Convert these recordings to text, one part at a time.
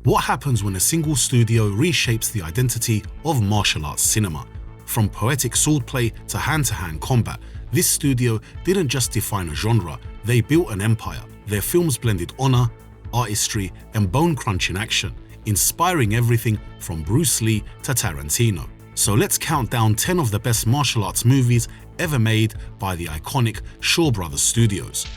What happens when a single studio reshapes the identity of martial arts cinema? From poetic swordplay to hand-to-hand combat, this studio didn't just define a genre, they built an empire. Their films blended honor, artistry, and bone-crunching action, inspiring everything from Bruce Lee to Tarantino. So let's count down 10 of the best martial arts movies ever made by the iconic Shaw Brothers Studios.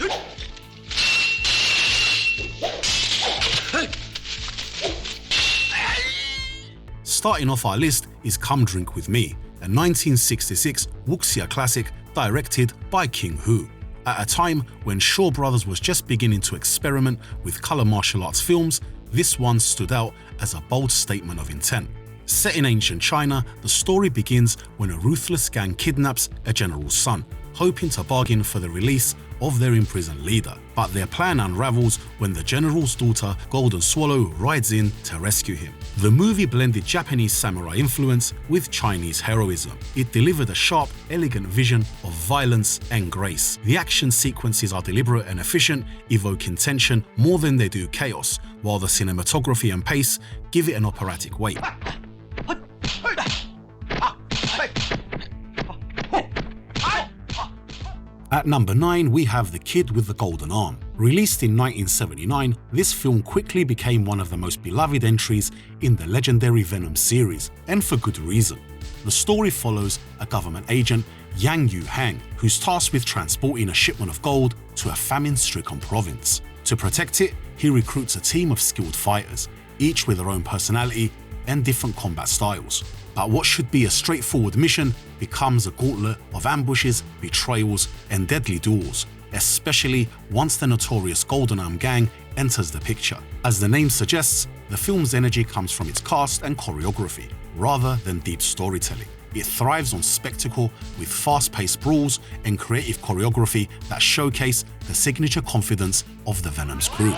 Starting off our list is Come Drink With Me, a 1966 wuxia classic directed by King Hu. At a time when Shaw Brothers was just beginning to experiment with color martial arts films, this one stood out as a bold statement of intent. Set in ancient China, the story begins when a ruthless gang kidnaps a general's son, hoping to bargain for the release of their imprisoned leader. But their plan unravels when the general's daughter, Golden Swallow, rides in to rescue him. The movie blended Japanese samurai influence with Chinese heroism. It delivered a sharp, elegant vision of violence and grace. The action sequences are deliberate and efficient, evoking tension more than they do chaos, while the cinematography and pace give it an operatic weight. At number 9, we have The Kid with the Golden Arm. Released in 1979, this film quickly became one of the most beloved entries in the legendary Venom series, and for good reason. The story follows a government agent, Yang Yu Hang, who's tasked with transporting a shipment of gold to a famine-stricken province. To protect it, he recruits a team of skilled fighters, each with their own personality and different combat styles. But what should be a straightforward mission becomes a gauntlet of ambushes, betrayals, and deadly duels, especially once the notorious Golden Arm Gang enters the picture. As the name suggests, the film's energy comes from its cast and choreography, rather than deep storytelling. It thrives on spectacle with fast-paced brawls and creative choreography that showcase the signature confidence of the Venom's crew.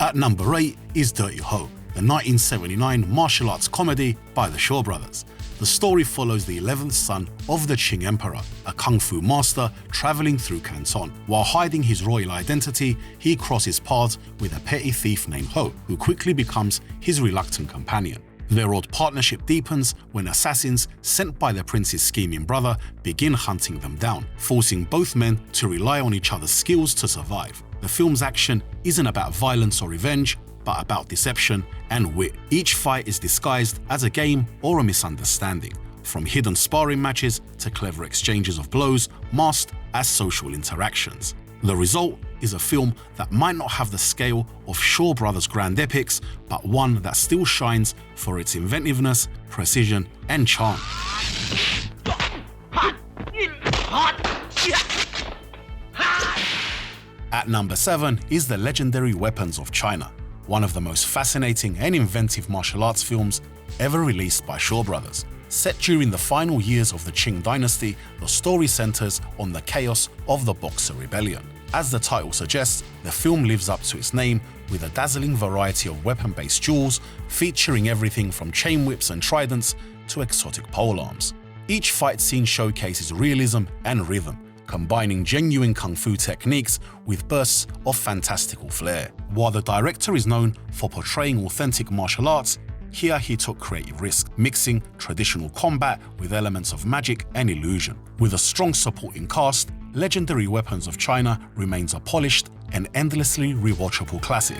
At number 8 is Dirty Ho, the 1979 martial arts comedy by the Shaw Brothers. The story follows the 11th son of the Qing Emperor, a kung fu master traveling through Canton. While hiding his royal identity, he crosses paths with a petty thief named Ho, who quickly becomes his reluctant companion. Their odd partnership deepens when assassins sent by the prince's scheming brother begin hunting them down, forcing both men to rely on each other's skills to survive. The film's action isn't about violence or revenge, but about deception and wit. Each fight is disguised as a game or a misunderstanding, from hidden sparring matches to clever exchanges of blows masked as social interactions. The result is a film that might not have the scale of Shaw Brothers' grand epics, but one that still shines for its inventiveness, precision, and charm. At number 7 is The Legendary Weapons of China, one of the most fascinating and inventive martial arts films ever released by Shaw Brothers. Set during the final years of the Qing dynasty, the story centers on the chaos of the Boxer Rebellion. As the title suggests, the film lives up to its name with a dazzling variety of weapon-based duels, featuring everything from chain whips and tridents to exotic polearms. Each fight scene showcases realism and rhythm, combining genuine kung fu techniques with bursts of fantastical flair. While the director is known for portraying authentic martial arts, here he took creative risks, mixing traditional combat with elements of magic and illusion. With a strong supporting cast, Legendary Weapons of China remains a polished and endlessly rewatchable classic.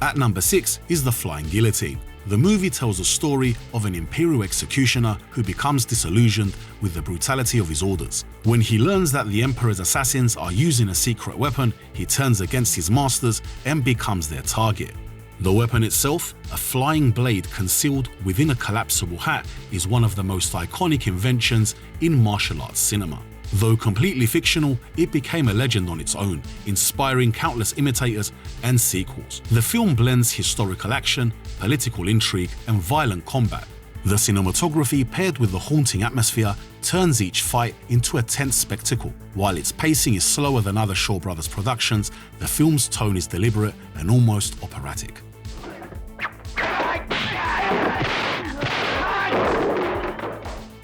At number 6 is The Flying Guillotine. The movie tells a story of an imperial executioner who becomes disillusioned with the brutality of his orders. When he learns that the emperor's assassins are using a secret weapon, he turns against his masters and becomes their target. The weapon itself, a flying blade concealed within a collapsible hat, is one of the most iconic inventions in martial arts cinema. Though completely fictional, it became a legend on its own, inspiring countless imitators and sequels. The film blends historical action, political intrigue, and violent combat. The cinematography, paired with the haunting atmosphere, turns each fight into a tense spectacle. While its pacing is slower than other Shaw Brothers productions, the film's tone is deliberate and almost operatic.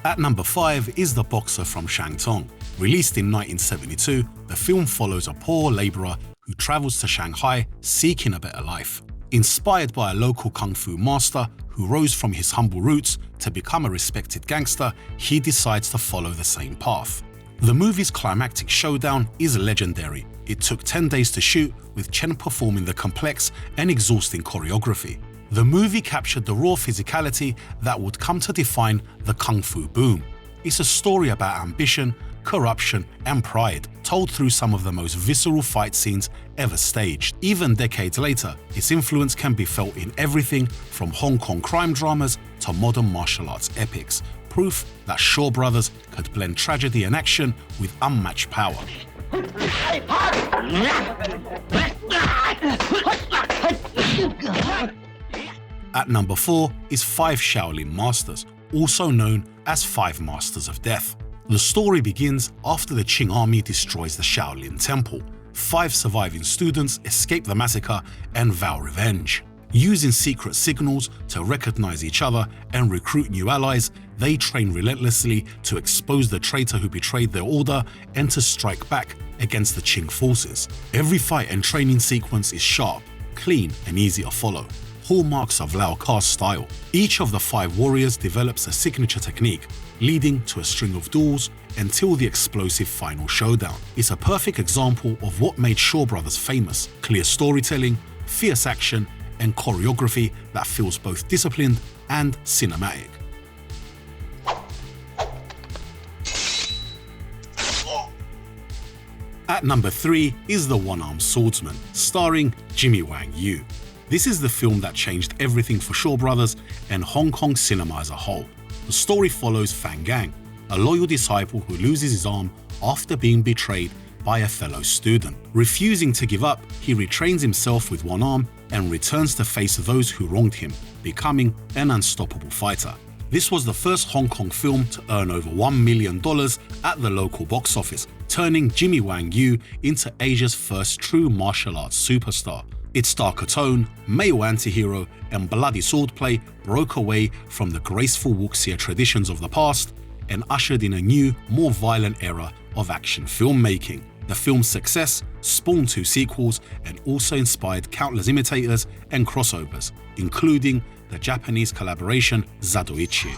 At number 5 is The Boxer from Shantung. Released in 1972, the film follows a poor labourer who travels to Shanghai seeking a better life. Inspired by a local kung fu master who rose from his humble roots to become a respected gangster, he decides to follow the same path. The movie's climactic showdown is legendary. It took 10 days to shoot, with Chen performing the complex and exhausting choreography. The movie captured the raw physicality that would come to define the kung fu boom. It's a story about ambition, corruption, and pride, told through some of the most visceral fight scenes ever staged. Even decades later, its influence can be felt in everything from Hong Kong crime dramas to modern martial arts epics, proof that Shaw Brothers could blend tragedy and action with unmatched power. At number 4 is Five Shaolin Masters, also known as Five Masters of Death. The story begins after the Qing army destroys the Shaolin Temple. 5 surviving students escape the massacre and vow revenge. Using secret signals to recognize each other and recruit new allies, they train relentlessly to expose the traitor who betrayed their order and to strike back against the Qing forces. Every fight and training sequence is sharp, clean, and easy to follow, hallmarks of Lau Ka's style. Each of the 5 warriors develops a signature technique, leading to a string of duels until the explosive final showdown. It's a perfect example of what made Shaw Brothers famous: clear storytelling, fierce action, and choreography that feels both disciplined and cinematic. At number 3 is The One-Armed Swordsman, starring Jimmy Wang Yu. This is the film that changed everything for Shaw Brothers and Hong Kong cinema as a whole. The story follows Fan Gang, a loyal disciple who loses his arm after being betrayed by a fellow student. Refusing to give up, he retrains himself with one arm and returns to face those who wronged him, becoming an unstoppable fighter. This was the first Hong Kong film to earn over $1 million at the local box office, turning Jimmy Wang Yu into Asia's first true martial arts superstar. Its darker tone, male anti-hero, and bloody swordplay broke away from the graceful wuxia traditions of the past and ushered in a new, more violent era of action filmmaking. The film's success spawned 2 sequels and also inspired countless imitators and crossovers, including the Japanese collaboration Zadoichi.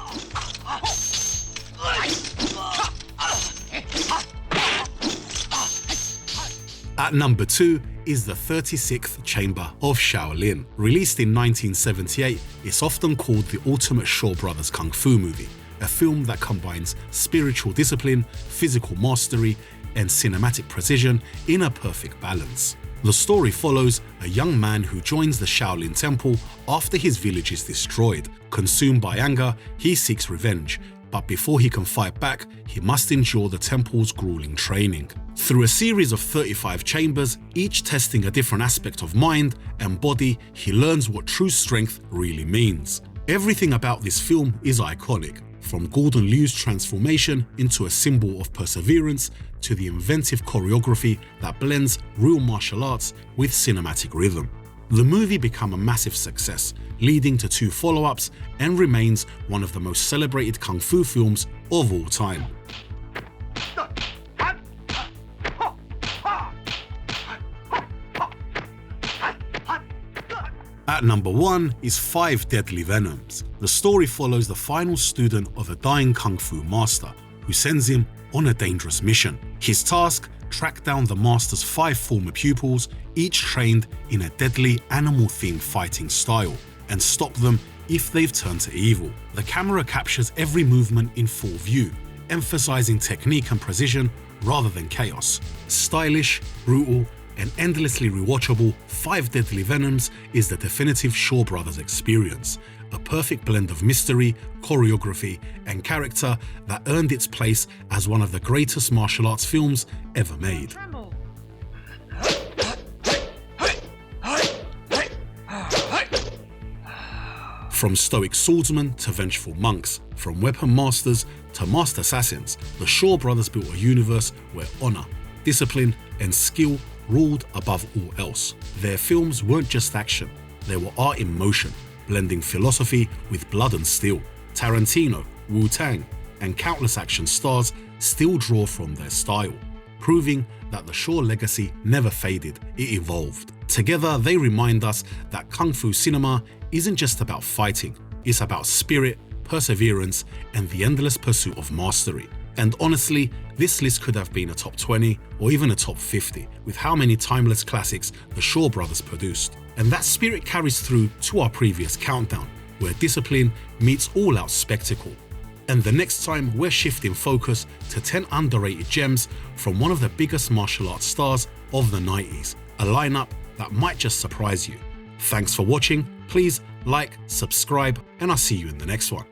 At number 2 is the 36th Chamber of Shaolin. Released in 1978, it's often called the ultimate Shaw Brothers kung fu movie, a film that combines spiritual discipline, physical mastery, and cinematic precision in a perfect balance. The story follows a young man who joins the Shaolin Temple after his village is destroyed. Consumed by anger, he seeks revenge, but before he can fight back, he must endure the temple's grueling training. Through a series of 35 chambers, each testing a different aspect of mind and body, he learns what true strength really means. Everything about this film is iconic, from Gordon Liu's transformation into a symbol of perseverance to the inventive choreography that blends real martial arts with cinematic rhythm. The movie became a massive success, leading to 2 follow-ups, and remains one of the most celebrated kung fu films of all time. At number 1 is Five Deadly Venoms. The story follows the final student of a dying kung fu master, who sends him on a dangerous mission. His task: track down the master's 5 former pupils, each trained in a deadly animal-themed fighting style, and stop them if they've turned to evil. The camera captures every movement in full view, emphasizing technique and precision rather than chaos. Stylish, brutal, and endlessly rewatchable, Five Deadly Venoms is the definitive Shaw Brothers experience, a perfect blend of mystery, choreography, and character that earned its place as one of the greatest martial arts films ever made. From stoic swordsmen to vengeful monks, from weapon masters to master assassins, the Shaw Brothers built a universe where honor, discipline, and skill ruled above all else. Their films weren't just action, they were art in motion, blending philosophy with blood and steel. Tarantino, Wu-Tang, and countless action stars still draw from their style, proving that the Shaw legacy never faded, it evolved. Together, they remind us that Kung Fu cinema isn't just about fighting, it's about spirit, perseverance, and the endless pursuit of mastery. And honestly, this list could have been a top 20 or even a top 50 with how many timeless classics the Shaw brothers produced. And that spirit carries through to our previous countdown, where discipline meets all-out spectacle. And the next time, we're shifting focus to 10 underrated gems from one of the biggest martial arts stars of the 90s, a lineup that might just surprise you. Thanks for watching, please like, subscribe, and I'll see you in the next one.